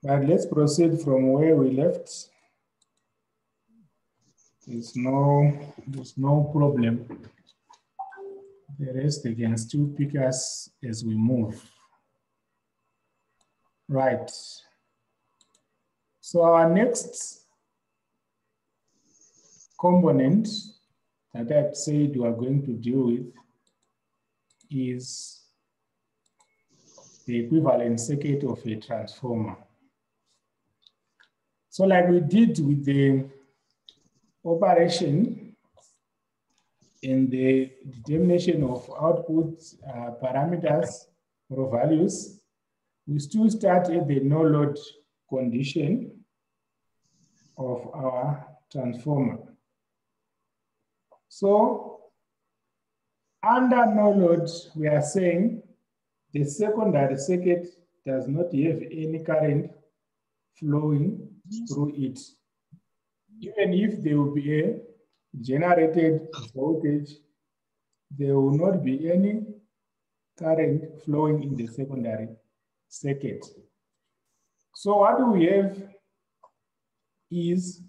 But let's proceed from where we left. There's no problem. The rest they can still pick us as we move. Right. So our next component that I've said we are going to deal with is the equivalent circuit of a transformer. So like we did with the operation in the determination of output parameters or values, we still start at the no load condition of our transformer. So under no load, we are saying the secondary circuit does not have any current flowing through it. Even if there will be a generated voltage, there will not be any current flowing in the secondary circuit. So what we have is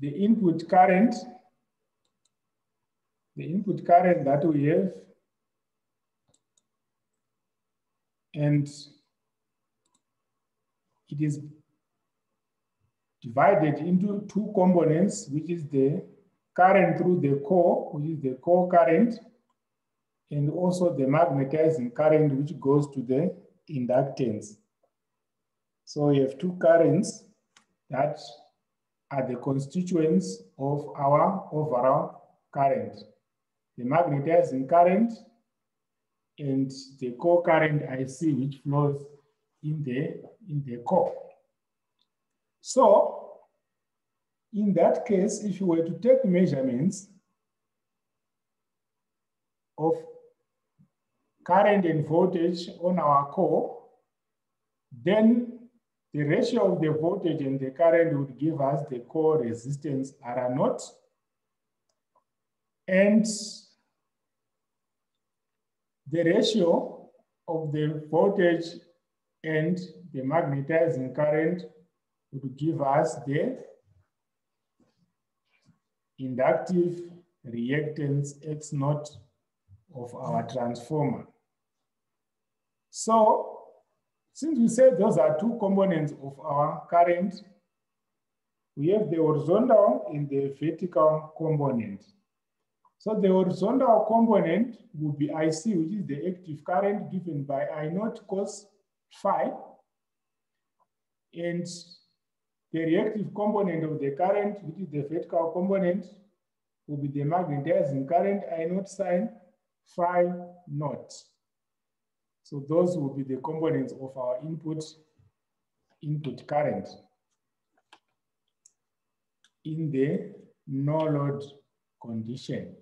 the input current that we have, and it is divided into two components, which is the current through the core, which is the core current, and also the magnetizing current, which goes to the inductance. So we have two currents that are the constituents of our overall current: the magnetizing current and the core current IC, which flows in the core. So in that case, if you were to take measurements of current and voltage on our core, then the ratio of the voltage and the current would give us the core resistance R0, and the ratio of the voltage and the magnetizing current would give us the inductive reactance X0 of our transformer. So since we said those are two components of our current, we have the horizontal and the vertical component. So the horizontal component would be IC, which is the active current given by I0 cos phi. And the reactive component of the current, which is the vertical component, will be the magnetizing current I0 sine phi naught. So those will be the components of our input current in the no load condition.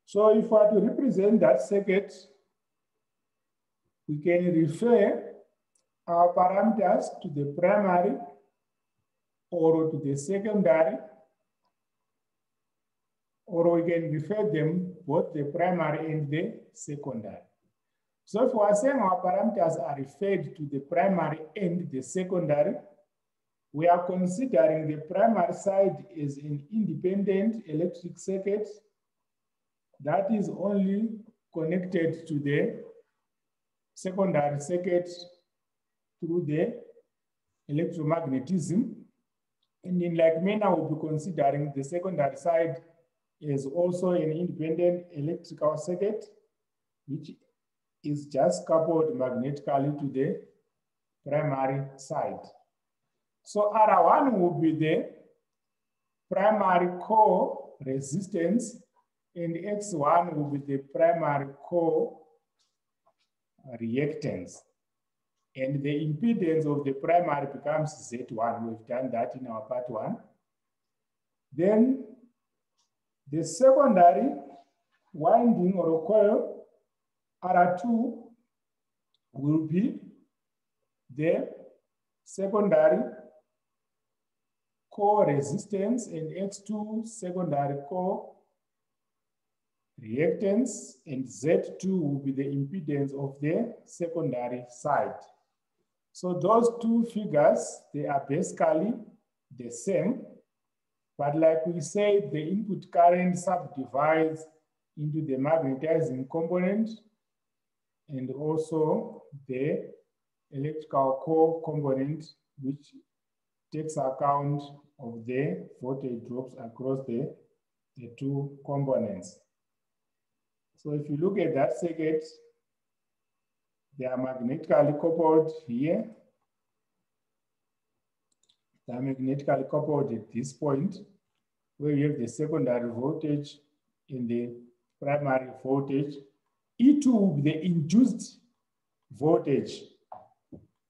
So if we are to represent that circuit, we can refer our parameters to the primary or to the secondary, or we can refer them both the primary and the secondary. So if we are saying our parameters are referred to the primary and the secondary, we are considering the primary side as an independent electric circuit that is only connected to the secondary circuit through the electromagnetism. And in like manner, we'll be considering the secondary side as also an independent electrical circuit, which is just coupled magnetically to the primary side. So R1 will be the primary core resistance, and X1 will be the primary core reactance. And the impedance of the primary becomes Z1. We've done that in our part 1. Then the secondary winding or coil R2 will be the secondary core resistance, and X2 secondary core reactance, and Z2 will be the impedance of the secondary side. So those two figures, they are basically the same. But like we said, the input current subdivides into the magnetizing component and also the electrical core component, which takes account of the voltage drops across the two components. So if you look at that circuit, they are magnetically coupled here. They are magnetically coupled at this point, where you have the secondary voltage and the primary voltage. E2 will be the induced voltage.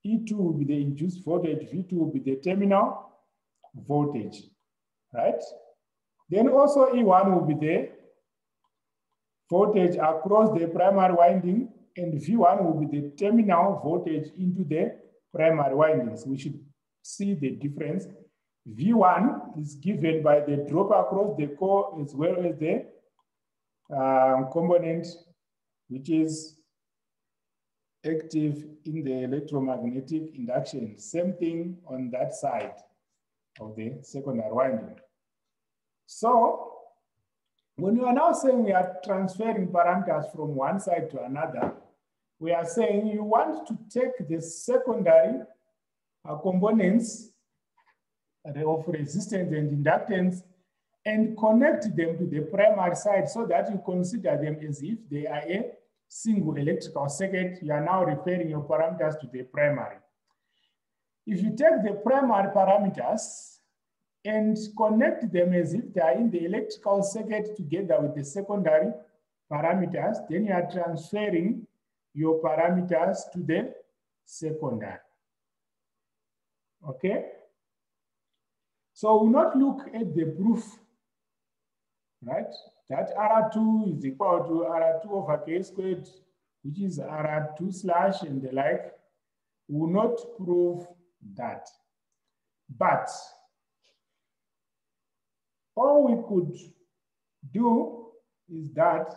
E2 will be the induced voltage, V2 will be the terminal voltage, right? Then also E1 will be the voltage across the primary winding, and V1 will be the terminal voltage into the primary windings. We should see the difference. V1 is given by the drop across the core as well as the component which is active in the electromagnetic induction. Same thing on that side of the secondary winding. So when you are now saying we are transferring parameters from one side to another, we are saying you want to take the secondary components of resistance and inductance and connect them to the primary side so that you consider them as if they are a single electrical circuit. You are now referring your parameters to the primary. If you take the primary parameters and connect them as if they are in the electrical circuit together with the secondary parameters, then you are transferring your parameters to the secondary. Okay? So we'll not look at the proof, right? That R2 is equal to R2 over K squared, which is R2 slash and the like. We will not prove that. But all we could do is that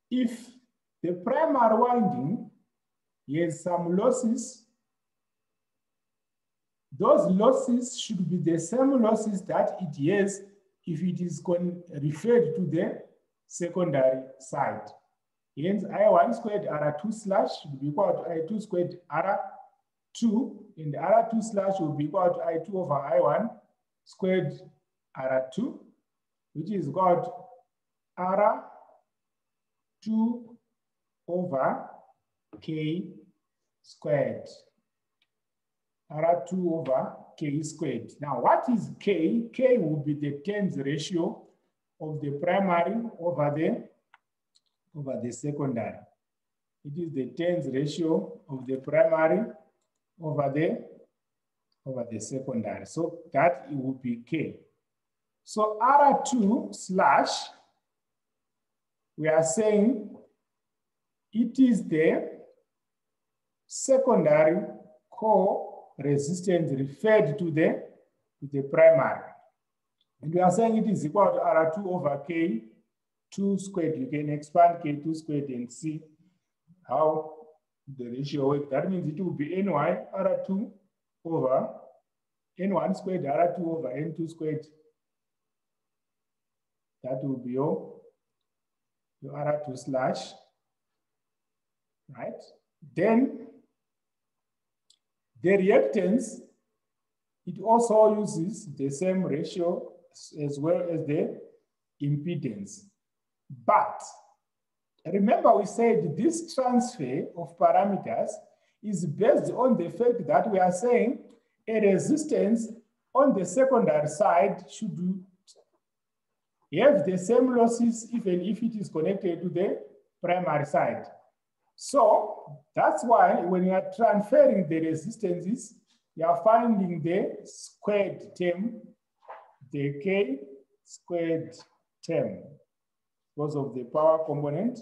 if the primary winding has some losses, those losses should be the same losses that it has if it is referred to the secondary side. Hence, I1 squared R2 slash should be equal to I2 squared R2, and R2 slash will be equal to I2 over I1 squared R2, which is equal to R2 over K squared. R2 over K squared. Now, what is K? K will be the turns ratio of the primary over the secondary. It is the turns ratio of the primary over the secondary. So that it will be K. So R2 slash, we are saying it is the secondary core resistance referred to the primary. And we are saying it is equal to R2 over K2 squared. You can expand K2 squared and see how the ratio works. That means it will be NY R2 over N1 squared R2 over N2 squared. That will be your R2 slash, right? Then the reactance, it also uses the same ratio as well as the impedance. But remember, we said this transfer of parameters is based on the fact that we are saying a resistance on the secondary side should have the same losses even if it is connected to the primary side. So that's why when you are transferring the resistances, you are finding the squared term, the K squared term, because of the power component.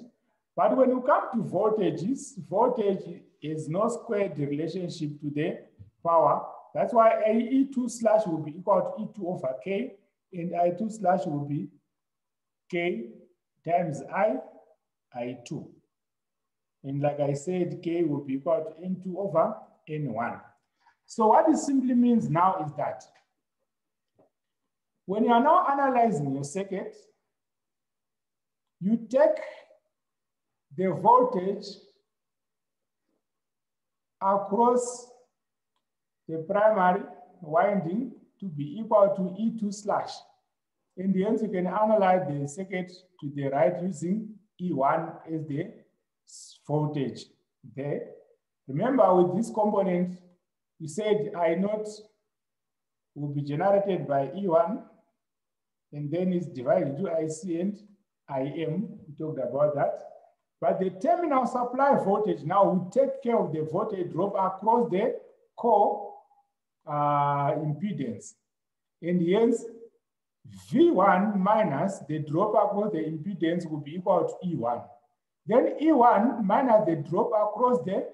But when you come to voltages, voltage is no squared relationship to the power. That's why E2 slash will be equal to E2 over K, and I2 slash will be K times I2. And like I said, K will be equal to N2 over N1. So what it simply means now is that when you are now analyzing your circuit, you take the voltage across the primary winding to be equal to E2 slash. In the end, you can analyze the circuit to the right using E1 as the voltage there. Remember, with this component, we said I0 will be generated by E1, and then it's divided into IC and IM. We talked about that. But the terminal supply voltage now will take care of the voltage drop across the core impedance. In the end, V1 minus the drop across the impedance will be equal to E1. Then E1 minus the drop across the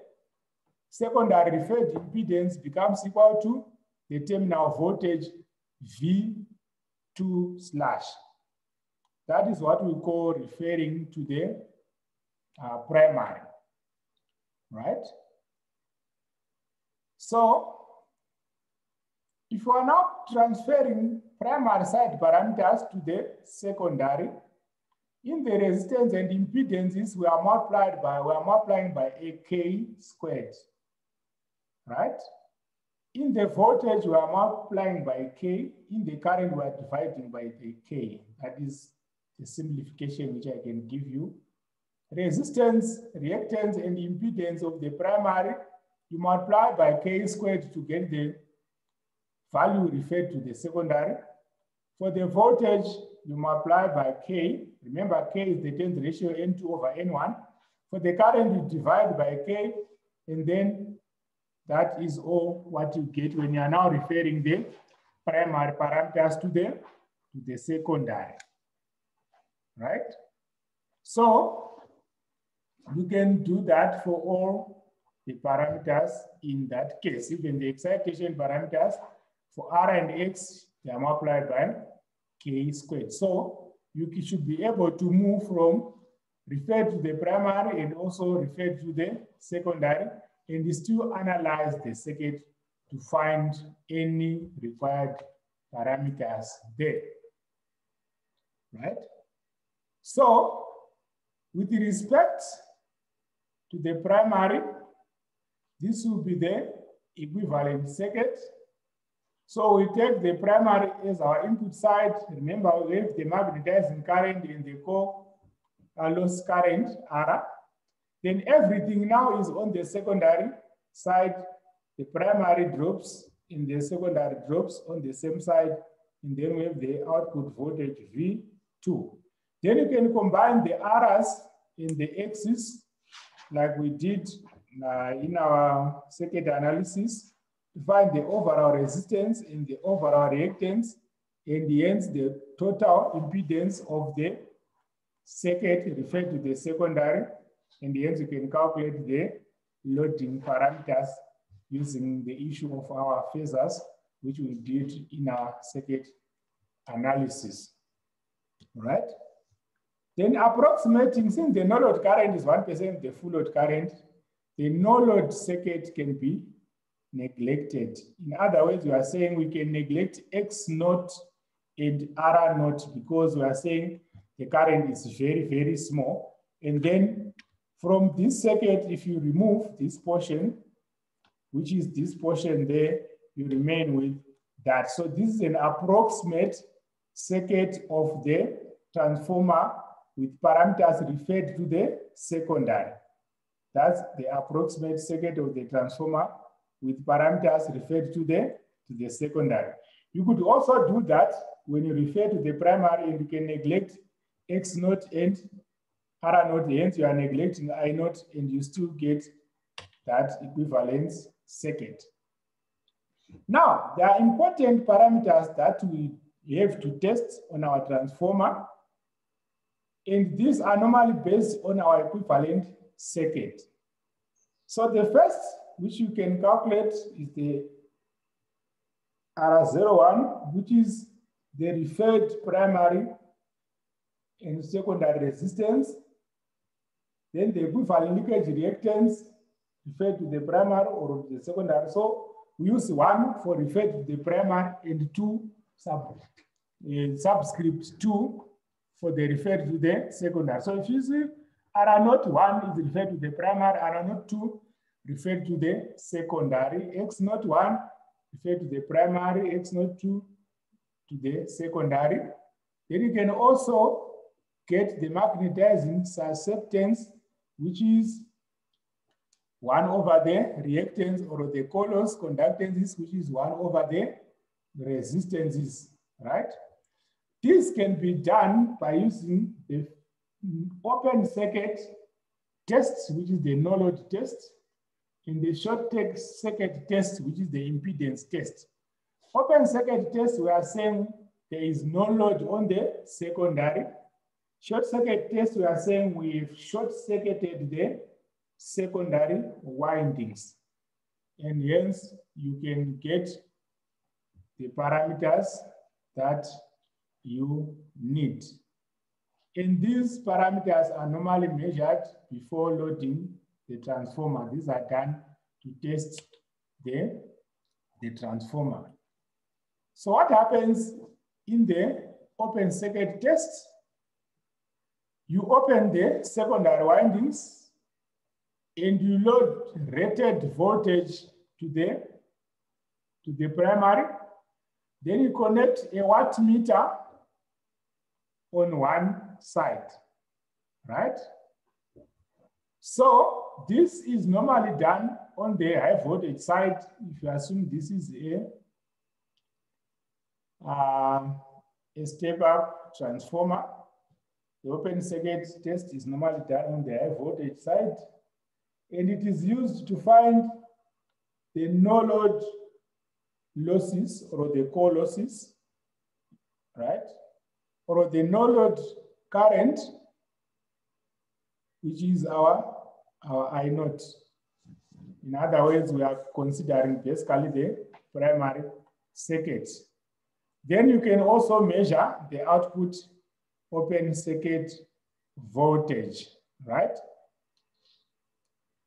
secondary referred impedance becomes equal to the terminal voltage V2 slash. That is what we call referring to the primary, right? So if we are now transferring primary side parameters to the secondary, in the resistance and impedances, we are multiplying by AK squared, right? In the voltage, we are multiplying by K. In the current, we are dividing by the K. That is the simplification which I can give you. Resistance, reactance, and impedance of the primary, you multiply by K squared to get the value referred to the secondary. For the voltage, you multiply by K. Remember, K is the turns ratio N2 over N1. For the current, you divide by K, and then that is all what you get when you are now referring the primary parameters to the secondary, right? So you can do that for all the parameters in that case. Even the excitation parameters for R and X, they are multiplied by K squared. So you should be able to move from refer to the primary and also refer to the secondary, and still analyze the circuit to find any required parameters there, right? So with respect to the primary, this will be the equivalent circuit. So we take the primary as our input side. Remember, we have the magnetizing current in the core loss current, R. Then everything now is on the secondary side. The primary drops in the secondary drops on the same side. And then we have the output voltage V2. Then you can combine the R's in the X's like we did in our circuit analysis to find the overall resistance and the overall reactance, and hence the total impedance of the circuit referred to the secondary, and hence you can calculate the loading parameters using the issue of our phasors, which we did in our circuit analysis, right? Then approximating, since the no-load current is 1% the full load current, the no-load circuit can be neglected. In other words, we are saying we can neglect X naught and R naught because we are saying the current is very, very small. And then from this circuit, if you remove this portion, which is this portion there, you remain with that. So this is an approximate circuit of the transformer with parameters referred to the secondary. That's the approximate circuit of the transformer with parameters referred to the secondary. You could also do that when you refer to the primary, and you can neglect X naught and R naught, hence you are neglecting I naught, and you still get that equivalence circuit. Now, there are important parameters that we have to test on our transformer, and these are normally based on our equivalent circuit. So the first, which you can calculate, is the R01, which is the referred primary and secondary resistance. Then the equivalent leakage reactance refer to the primary or the secondary. So we use 1 for refer to the primary and 2 subscript 2 for the refer to the secondary. So if you see R0 1 is referred to the primary, R0 2 referred to the secondary, X0 1 referred to the primary, X0 2 to the secondary. Then you can also get the magnetizing susceptance, which is 1 over the reactance, or the colors conductances, which is 1 over the resistances, right? This can be done by using the open circuit test, which is the no load test, in the short circuit test, which is the impedance test. Open circuit test, we are saying there is no load on the secondary. Short circuit test, we are saying we've short circuited the secondary windings. And hence, you can get the parameters that you need. And these parameters are normally measured before loading the transformer. These are done to test the transformer. So what happens in the open circuit test? You open the secondary windings and you load rated voltage to the primary. Then you connect a wattmeter on one side, right? So this is normally done on the high voltage side. If you assume this is a step-up transformer, the open circuit test is normally done on the high voltage side, and it is used to find the no-load losses or the core losses, right? Or the no-load current, which is our I0. In other words, we are considering basically the primary circuit. Then you can also measure the output open circuit voltage, right?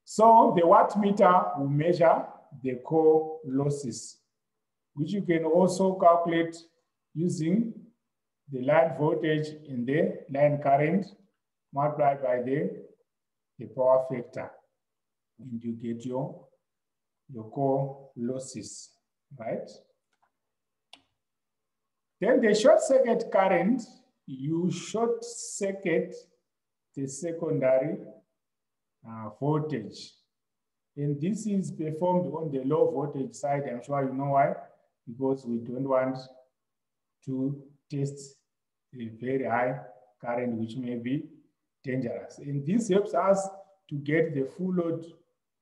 So the wattmeter will measure the core losses, which you can also calculate using the line voltage and the line current multiplied by the power factor, and you get your core losses, right? Then the short circuit current, you short circuit the secondary voltage. And this is performed on the low voltage side. I'm sure you know why, because we don't want to test a very high current, which may be dangerous. And this helps us to get the full load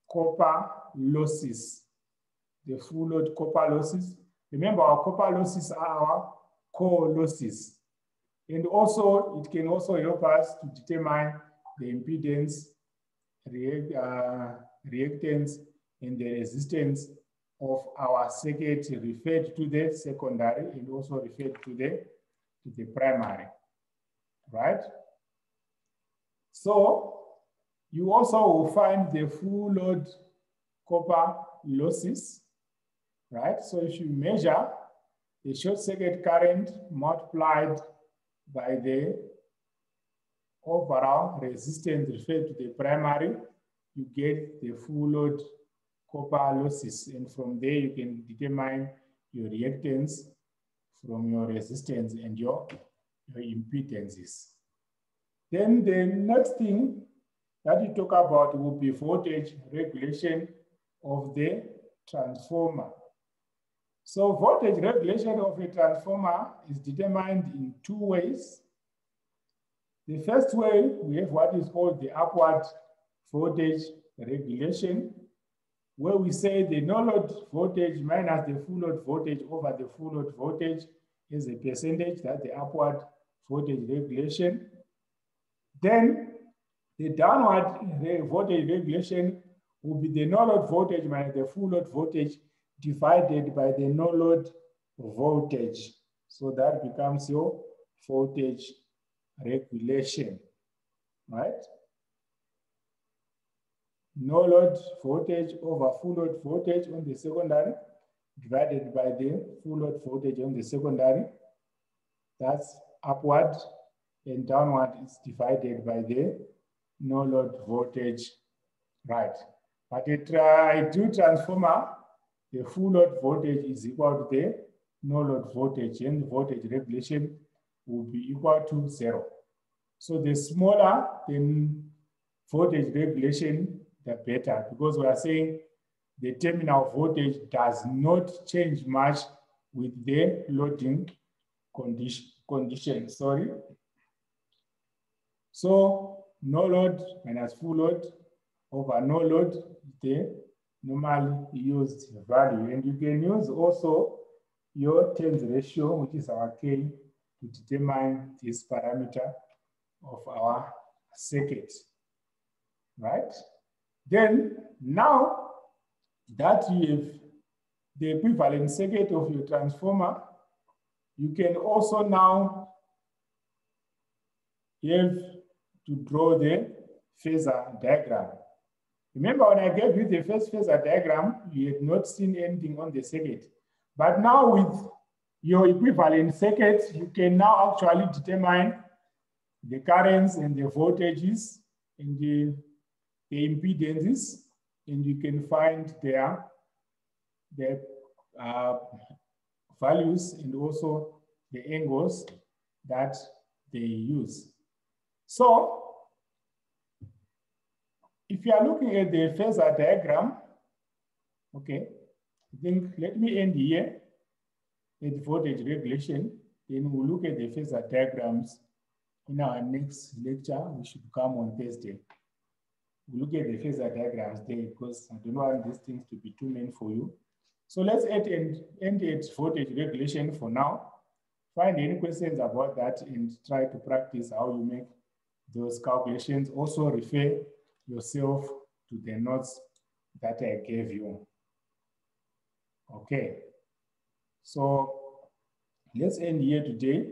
copper losses. The full load copper losses. Remember, our copper losses are our core losses. And also, it can also help us to determine the impedance, reactance, and the resistance of our circuit referred to the secondary and also referred to the primary, right? So you also will find the full load copper losses, right? So if you measure the short circuit current multiplied by the overall resistance referred to the primary, you get the full load copper losses. And from there, you can determine your reactance from your resistance and your impedances. Then the next thing that you talk about will be voltage regulation of the transformer. So voltage regulation of a transformer is determined in two ways. The first way, we have what is called the upward voltage regulation, where we say the no-load voltage minus the full load voltage over the full load voltage is a percentage, that's the upward voltage regulation. Then the downward voltage regulation will be the no-load voltage minus the full load voltage divided by the no-load voltage. So that becomes your voltage regulation, right? no load voltage over full load voltage on the secondary divided by the full load voltage on the secondary. That's upward, and downward is divided by the no load voltage, right? But a dual transformer, the full load voltage is equal to the no load voltage, and the voltage regulation will be equal to 0. So the smaller the voltage regulation, the better, because we are saying the terminal voltage does not change much with the loading condition. So no load minus full load over no load is the normally used value. And you can use also your turns ratio, which is our K, to determine this parameter of our circuit, right? Then now that you have the equivalent circuit of your transformer, you can also now have to draw the phasor diagram. Remember when I gave you the first phasor diagram, you had not seen anything on the circuit. But now with your equivalent circuit, you can now actually determine the currents and the voltages and the impedances, and you can find their values and also the angles that they use. So if you are looking at the phasor diagram, okay, I think let me end here at voltage regulation. Then we'll look at the phasor diagrams in our next lecture, which should come on Thursday. We'll look at the phasor diagrams there because I don't want these things to be too many for you. So let's end at voltage regulation for now. Find any questions about that and try to practice how you make those calculations. Also refer yourself to the notes that I gave you. Okay, so let's end here today.